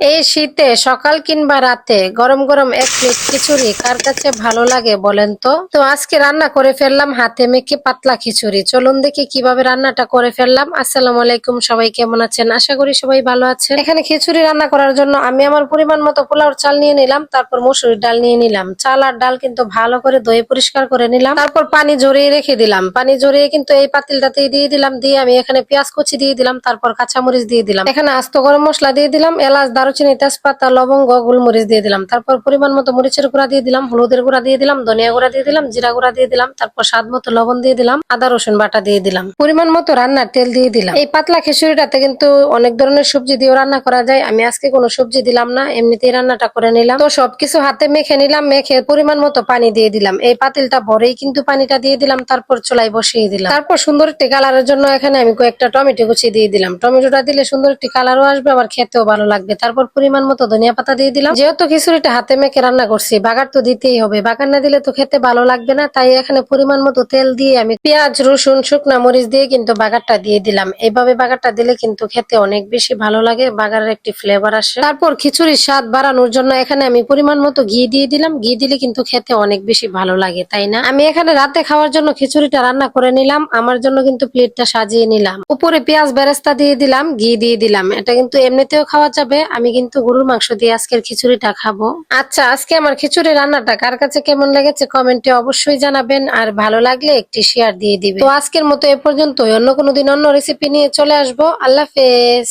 এই শীতে সকাল কিংবা রাতে গরম গরম এক প্লেট খিচুড়ি কার কাছে ভালো লাগে বলেন তো। তো আজকে রান্না করে ফেললাম হাতে মেখে পাতলা খিচুড়ি। চলুন দেখি কিভাবে রান্নাটা করে ফেললাম। আসসালামু আলাইকুম, সবাই কেমন আছেন? আশা করি সবাই ভালো আছেন। এখানে খিচুড়ি রান্না করার জন্য আমি আমার পরিমাণ মতো পোলাওর চাল নিয়ে নিলাম, তারপর মসুরির ডাল নিয়ে নিলাম। চাল আর ডাল কিন্তু ভালো করে ধুয়ে পরিষ্কার করে নিলাম, তারপর পানি ঝরিয়ে রেখে দিলাম। পানি ঝরিয়ে কিন্তু এই পাতিলটাতেই দিয়ে দিলাম। দিয়ে আমি এখানে পেঁয়াজ কুচি দিয়ে দিলাম, তারপর কাঁচামরিচ দিয়ে দিলাম। এখানে আস্ত গরম মশলা দিয়ে দিলাম, এলাচ, দারুচিনি, তেজপাতা, লবঙ্গ, গোলমরিচ দিয়ে দিলাম। তারপর পরিমাণ মতো মরিচের গুঁড়া দিয়ে দিলাম, হলুদের গুঁড়া দিয়ে দিলাম, ধনিয়া গুঁড়া দিয়ে দিলাম, জিরা গুঁড়া দিয়ে দিলাম, তারপর স্বাদ মতো লবণ দিয়ে দিলাম, আদা রসুন বাটা দিয়ে দিলাম, পরিমাণ মতো রান্নার তেল দিয়ে দিলাম। এই পাতলা খিচুড়িটাতে কিন্তু অনেক ধরনের সবজি দিয়েও রান্না করা যায়। আমি আজকে কোনো সবজি দিলাম না, এমনিতেই রান্নাটা করে নিলাম। তো সবকিছু হাতে মেখে নিলাম, মেখে পরিমাণ মতো পানি দিয়ে দিলাম। এই পাতিলটা ভরেই কিন্তু পানিটা দিয়ে দিলাম, তারপর চুলায় বসিয়ে দিলাম। তারপর সুন্দর একটি কালারের জন্য এখানে আমি কয়েকটা টমেটো কুচি দিয়ে দিলাম। টমেটোটা দিলে সুন্দর একটি কালারও আসবে, আবার খেতেও ভালো লাগবে। তারপর পরিমাণ মতো ধনিয়া পাতা দিয়ে দিলাম। যেহেতু খিচুড়িটা হাতে মেখে রান্না করছি, বাগার তো দিতেই হবে, বাগার না দিলে তো খেতে ভালো লাগবে না। তাই এখানে পরিমাণ মতো তেল দিয়ে আমি পেঁয়াজ, রসুন, শুকনা মরিচ দিয়ে কিন্তু বাগারটা দিয়ে দিলাম। এইভাবে বাগারটা দিলে কিন্তু খেতে অনেক বেশি ভালো লাগে, বাগারের একটি ফ্লেভার আসে। তারপর খিচুড়ির স্বাদ বাড়ানোর জন্য এখানে আমি পরিমাণ মতো ঘি দিয়ে দিলাম। ঘি দিলে কিন্তু খেতে অনেক বেশি ভালো লাগে, তাই না? আমি এখানে রাতে খাওয়ার জন্য খিচুড়িটা রান্না করে নিলাম, আমার জন্য কিন্তু প্লেটটা সাজিয়ে নিলাম। উপরে পেঁয়াজ বেরেস্তা দিয়ে দিলাম, ঘি দিয়ে দিলাম। এটা কিন্তু এমনিতেও খাওয়া যাবে, আমি কিন্তু গরুর মাংস দিয়ে আজকের খিচুড়িটা খাবো। আচ্ছা, আজকে আমার খিচুড়ি রান্নাটা কার কাছে কেমন লেগেছে কমেন্টে অবশ্যই জানাবেন, আর ভালো লাগলে একটি শেয়ার দিয়ে দিবেন। তো আজকের মতো এ পর্যন্ত, অন্য কোনো দিন অন্য রেসিপি নিয়ে চলে আসবো। আল্লাহ হাফেজ।